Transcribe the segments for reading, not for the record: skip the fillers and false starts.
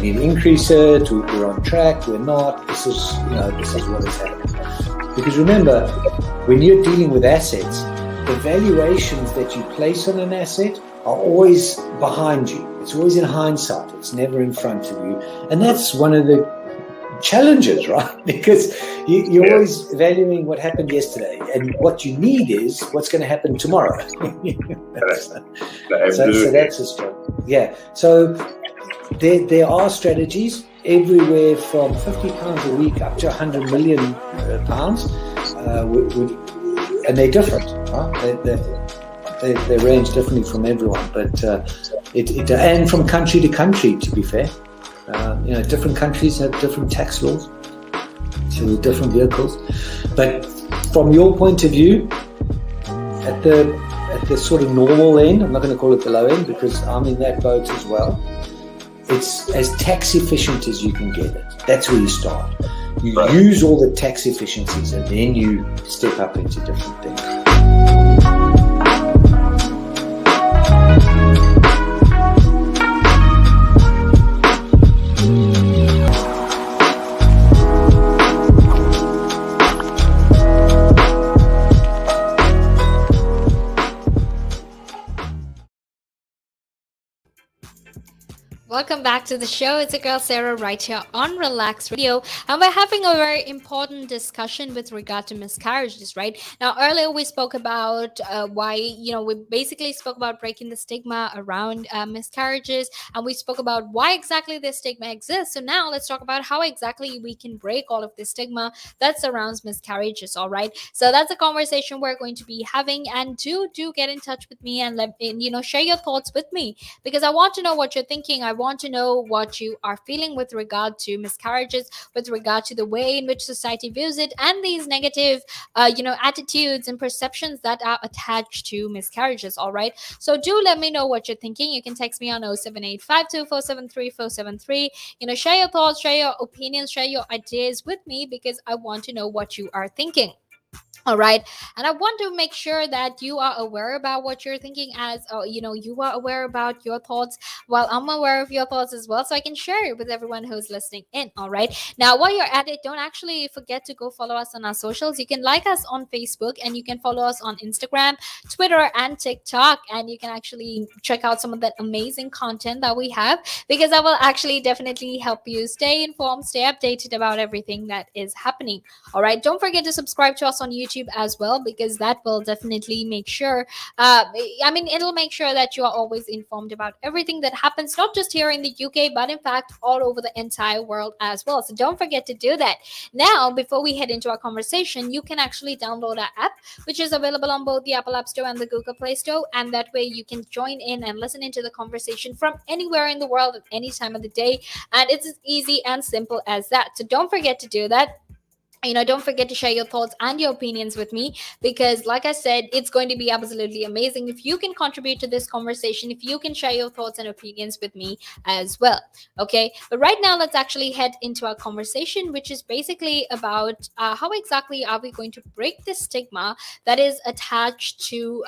we need to increase it, we're on track, we're not, this is what is happening. Because remember, when you're dealing with assets, the valuations that you place on an asset are always behind you. It's always in hindsight. It's never in front of you. And that's one of the challenges, right? Because you're always valuing what happened yesterday, and what you need is what's going to happen tomorrow. So that's a struggle. Yeah. So there are strategies everywhere from £50 a week up to £100 million, and they're different. Right? They range differently from everyone, but and from country to country, to be fair. Different countries have different tax laws, so different vehicles. But from your point of view, at the sort of normal end, I'm not going to call it the low end because I'm in that boat as well. It's as tax efficient as you can get it. That's where you start. You use all the tax efficiencies, and then you step up into different things. Welcome back to the show. It's your girl Sarah right here on Relaks Radio, and we're having a very important discussion with regard to miscarriages. Right now, earlier we spoke about why we basically spoke about breaking the stigma around miscarriages, and we spoke about why exactly this stigma exists. So now let's talk about how exactly we can break all of the stigma that surrounds miscarriages. All right, so that's a conversation we're going to be having, and do get in touch with me and share your thoughts with me, because I want to know what you're thinking. I want to know what you are feeling with regard to miscarriages, with regard to the way in which society views it, and these negative, attitudes and perceptions that are attached to miscarriages. All right. So do let me know what you're thinking. You can text me on 07852473473. Share your thoughts, share your opinions, share your ideas with me, because I want to know what you are thinking. All right. And I want to make sure that you are aware about what you're thinking, as you are aware about your thoughts, while I'm aware of your thoughts as well, so I can share it with everyone who's listening in. All right. Now, while you're at it, don't actually forget to go follow us on our socials. You can like us on Facebook, and you can follow us on Instagram, Twitter, and TikTok. And you can actually check out some of that amazing content that we have, because that will actually definitely help you stay informed, stay updated about everything that is happening. All right. Don't forget to subscribe to us on YouTube as well, because that will definitely make sure it'll make sure that you are always informed about everything that happens, not just here in the UK, but in fact all over the entire world as well. So don't forget to do that. Now, before we head into our conversation, you can actually download our app, which is available on both the Apple App Store and the Google Play Store, and that way you can join in and listen into the conversation from anywhere in the world at any time of the day, and it's as easy and simple as that. So don't forget to do that. Don't forget to share your thoughts and your opinions with me, because like I said, it's going to be absolutely amazing if you can contribute to this conversation, if you can share your thoughts and opinions with me as well. Okay, but right now let's actually head into our conversation, which is basically about how exactly are we going to break the stigma that is attached to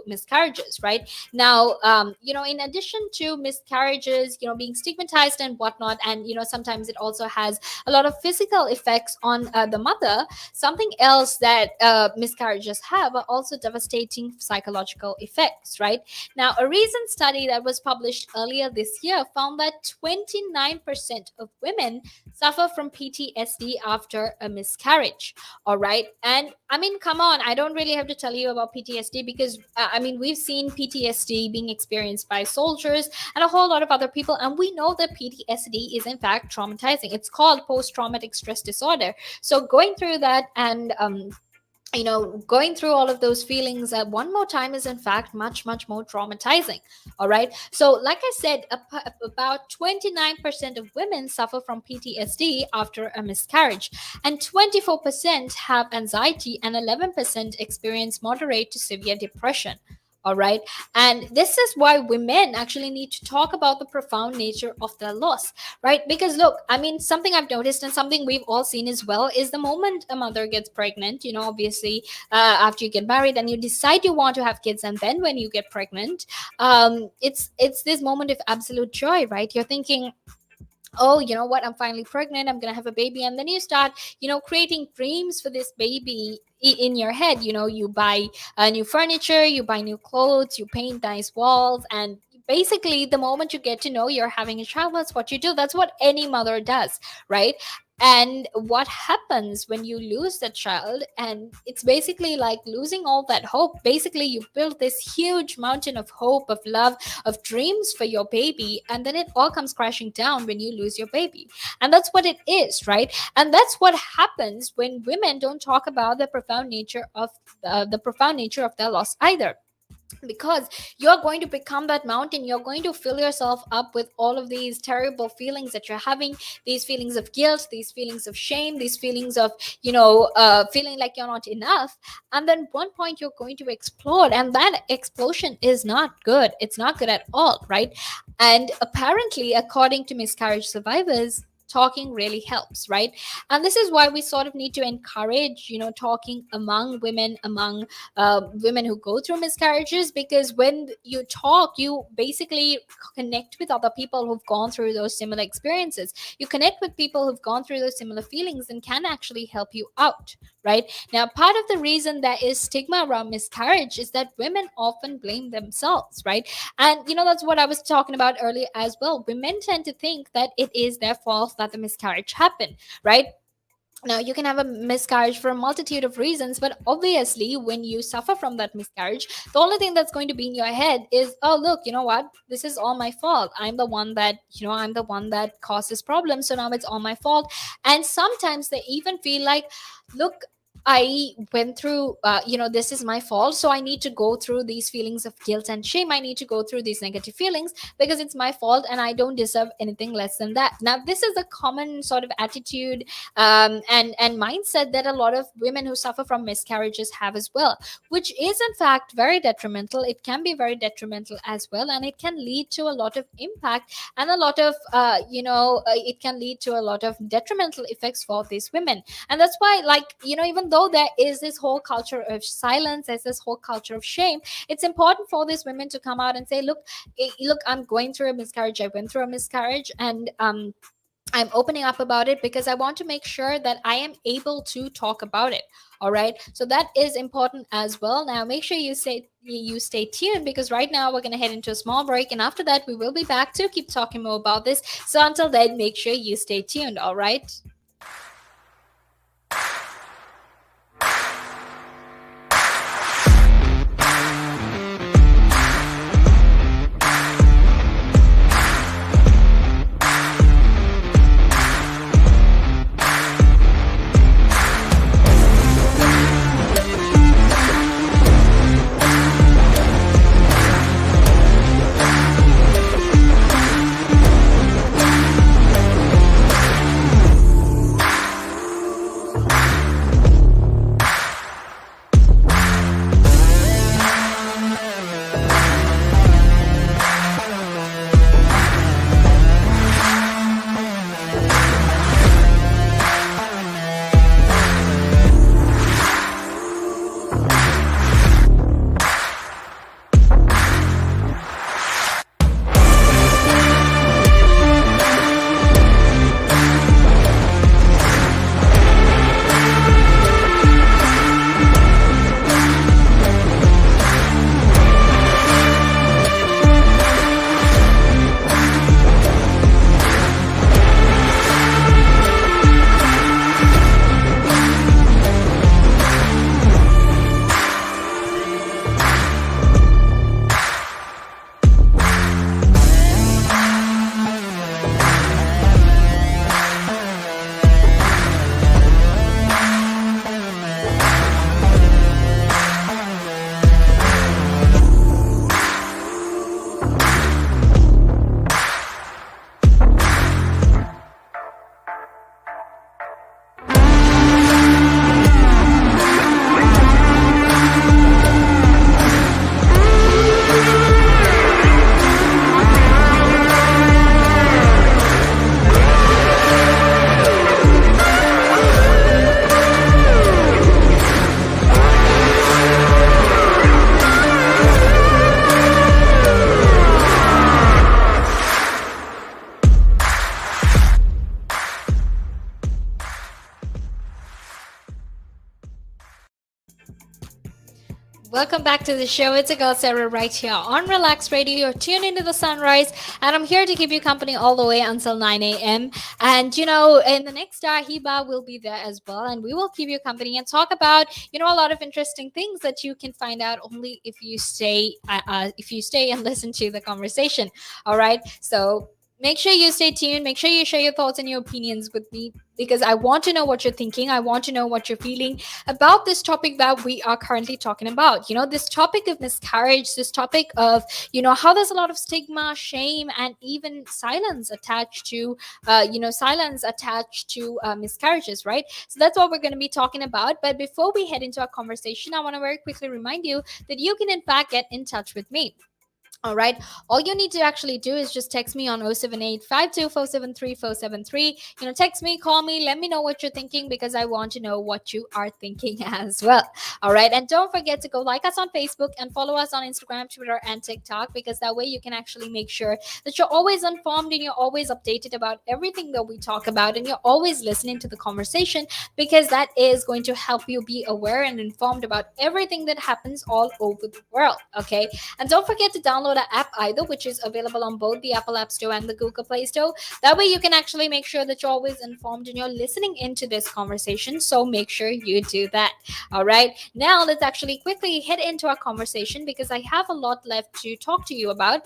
miscarriages. Right now, in addition to miscarriages being stigmatized and whatnot, and sometimes it also has a lot of physical effects on the mother. Something else that miscarriages have are also devastating psychological effects. Right now, a recent study that was published earlier this year found that 29% of women suffer from PTSD after a miscarriage. All right, and come on, I don't really have to tell you about PTSD, because we've seen PTSD being experienced by soldiers and a whole lot of other people, and we know that PTSD is in fact traumatizing. It's called post-traumatic stress disorder. So going through that and going through all of those feelings one more time is in fact much more traumatizing. All right, so like I said, about 29% of women suffer from PTSD after a miscarriage, and 24% have anxiety, and 11% experience moderate to severe depression. All right. And this is why women actually need to talk about the profound nature of their loss, right? Because look, I mean, something I've noticed and something we've all seen as well is the moment a mother gets pregnant, obviously, after you get married and you decide you want to have kids, and then when you get pregnant, it's this moment of absolute joy, right? You're thinking, oh, you know what, I'm finally pregnant, I'm gonna have a baby. And then you start creating dreams for this baby in your head. You buy new furniture, you buy new clothes, you paint nice walls, and basically the moment you get to know you're having a child, that's what you do. That's what any mother does, right? And what happens when you lose that child, and it's basically like losing all that hope. Basically, you build this huge mountain of hope, of love, of dreams for your baby, and then it all comes crashing down when you lose your baby. And that's what it is, right? And that's what happens when women don't talk about the profound nature of their loss either, because you're going to become that mountain. You're going to fill yourself up with all of these terrible feelings that you're having, these feelings of guilt, these feelings of shame, these feelings of feeling like you're not enough. And then one point you're going to explode, and that explosion is not good. It's not good at all, right? And apparently, according to miscarriage survivors, talking really helps, right? And this is why we sort of need to encourage talking among women, among women who go through miscarriages, because when you talk, you basically connect with other people who've gone through those similar experiences. You connect with people who've gone through those similar feelings and can actually help you out, right? Now, part of the reason there is stigma around miscarriage is that women often blame themselves, right? And that's what I was talking about earlier as well. Women tend to think that it is their fault that the miscarriage happened, right? Now, you can have a miscarriage for a multitude of reasons, but obviously, when you suffer from that miscarriage, the only thing that's going to be in your head is, oh, look, you know what? This is all my fault. I'm the one that caused this problem. So now it's all my fault. And sometimes they even feel like, look, I went through, this is my fault. So I need to go through these feelings of guilt and shame. I need to go through these negative feelings because it's my fault and I don't deserve anything less than that. Now, this is a common sort of attitude and mindset that a lot of women who suffer from miscarriages have as well, which is in fact very detrimental. It can be very detrimental as well, and it can lead to a lot of impact and a lot of, it can lead to a lot of detrimental effects for these women. And that's why, even though there is this whole culture of silence, there's this whole culture of shame, it's important for these women to come out and say, look, I'm going through a miscarriage. I went through a miscarriage, and I'm opening up about it because I want to make sure that I am able to talk about it. All right. So that is important as well. Now, make sure you stay tuned, because right now we're going to head into a small break. And after that, we will be back to keep talking more about this. So until then, make sure you stay tuned. All right. Welcome back to the show. It's a girl Sarah right here on Relax Radio. You're tuned into the sunrise, and I'm here to keep you company all the way until 9 a.m. And in the next hour, Hiba will be there as well, and we will keep you company and talk about a lot of interesting things that you can find out only if you stay and listen to the conversation. All right, so make sure you stay tuned. Make sure you share your thoughts and your opinions with me because I want to know what you're thinking. I want to know what you're feeling about this topic that we are currently talking about. This topic of miscarriage, this topic of, how there's a lot of stigma, shame, and even silence attached to miscarriages, right? So that's what we're going to be talking about. But before we head into our conversation, I want to very quickly remind you that you can, in fact, get in touch with me. All right. All you need to actually do is just text me on 078 text me, call me, let me know what you're thinking because I want to know what you are thinking as well. All right. And don't forget to go like us on Facebook and follow us on Instagram, Twitter, and TikTok because that way you can actually make sure that you're always informed and you're always updated about everything that we talk about and you're always listening to the conversation because that is going to help you be aware and informed about everything that happens all over the world. Okay. And don't forget to download the app either, which is available on both the Apple App Store and the Google Play Store. That way you can actually make sure that you're always informed and you're listening into this conversation. So make sure you do that. All right. Now let's actually quickly head into our conversation because I have a lot left to talk to you about.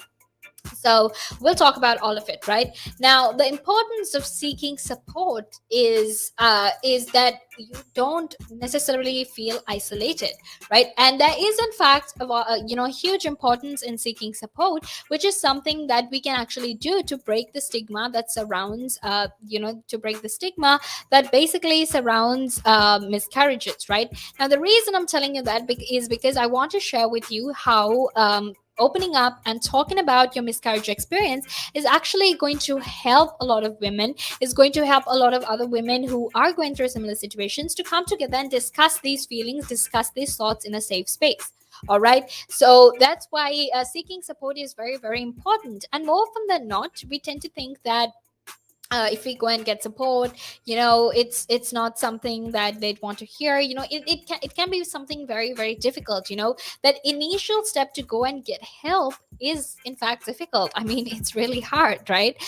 So we'll talk about all of it right now. The importance of seeking support is that you don't necessarily feel isolated, right? And there is in fact a huge importance in seeking support, which is something that we can actually do to break the stigma that surrounds to break the stigma that basically surrounds miscarriages, right? Now the reason I'm telling you that is because I want to share with you how opening up and talking about your miscarriage experience is actually going to help a lot of women, is going to help a lot of other women who are going through similar situations to come together and discuss these feelings, discuss these thoughts in a safe space. All right. So that's why seeking support is very, very important. And more often than not, we tend to think that if we go and get support, it's not something that they'd want to hear. It can be something very, very difficult. That initial step to go and get help is in fact difficult. I mean, it's really hard, right?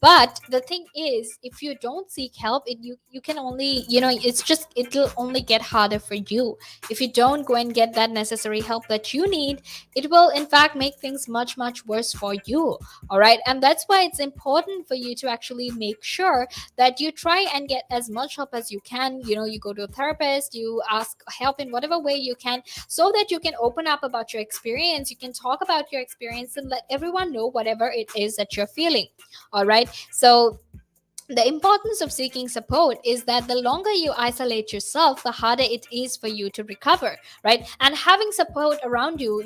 But the thing is, if you don't seek help, you can only, it'll only get harder for you. If you don't go and get that necessary help that you need, it will in fact make things much, much worse for you. All right. And that's why it's important for you to actually make sure that you try and get as much help as you can. You go to a therapist, you ask help in whatever way you can so that you can open up about your experience. You can talk about your experience and let everyone know whatever it is that you're feeling. All right. So the importance of seeking support is that the longer you isolate yourself, the harder it is for you to recover, right? And having support around you,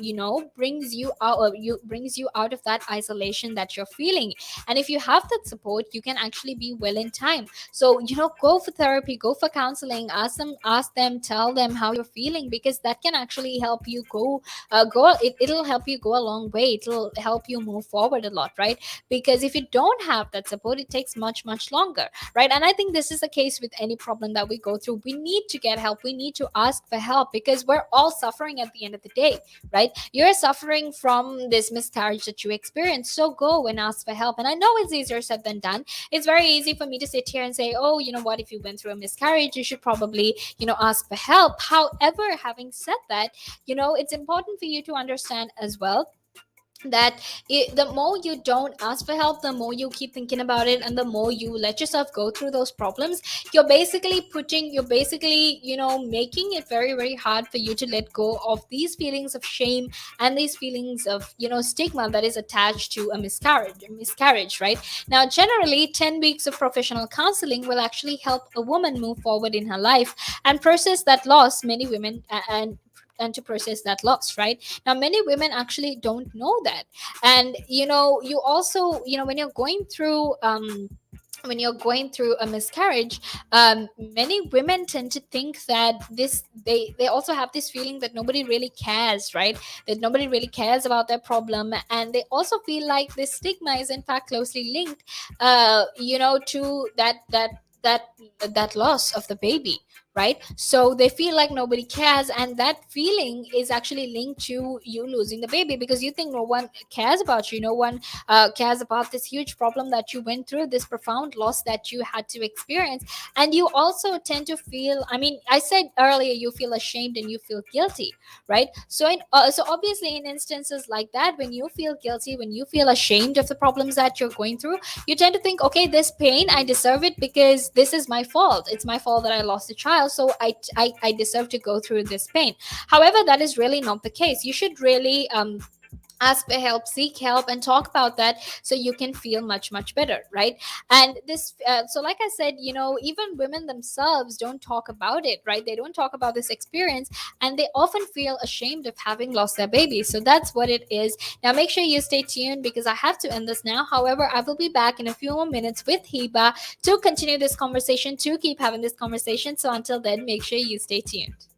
brings you out of that isolation that you're feeling. And if you have that support, you can actually be well in time. So go for therapy, go for counseling, ask them, tell them how you're feeling, because that can actually help you it'll help you go a long way. It'll help you move forward a lot, right? Because if you don't have that support, it takes much, much longer, right? And I think this is the case with any problem that we go through. We need to get help. We need to ask for help because we're all suffering at the end of the day, right? You're suffering from this miscarriage that you experienced. So go and ask for help. And I know it's easier said than done. It's very easy for me to sit here and say, oh, you know what, if you went through a miscarriage, you should probably, ask for help. However, having said that, it's important for you to understand as well that the more you don't ask for help, the more you keep thinking about it, and the more you let yourself go through those problems, you're basically making it very, very hard for you to let go of these feelings of shame and these feelings of stigma that is attached to a miscarriage, right? Now generally 10 weeks of professional counseling will actually help a woman move forward in her life and process that loss. Many women and to process that loss, right? Now many women actually don't know that. And you also, when you're going through a miscarriage, many women tend to think that they also have this feeling that nobody really cares, right? That nobody really cares about their problem, and they also feel like this stigma is in fact closely linked to that loss of the baby, right? So they feel like nobody cares, and that feeling is actually linked to you losing the baby, because you think no one cares about you, no one cares about this huge problem that you went through, this profound loss that you had to experience. And you also tend to feel, I mean, I said earlier, you feel ashamed and you feel guilty, right? So obviously in instances like that, when you feel guilty, when you feel ashamed of the problems that you're going through, you tend to think, okay, this pain, I deserve it because this is my fault. It's my fault that I lost a child, so I deserve to go through this pain. However, that is really not the case. You should really ask for help, seek help, and talk about that, so you can feel much better, right? And this so like I said, even women themselves don't talk about it, right? They don't talk about this experience, and they often feel ashamed of having lost their baby. So that's what it is. Now make sure you stay tuned, because I have to end this now. However, I will be back in a few more minutes with Hiba to continue this conversation, to keep having this conversation. So until then, make sure you stay tuned.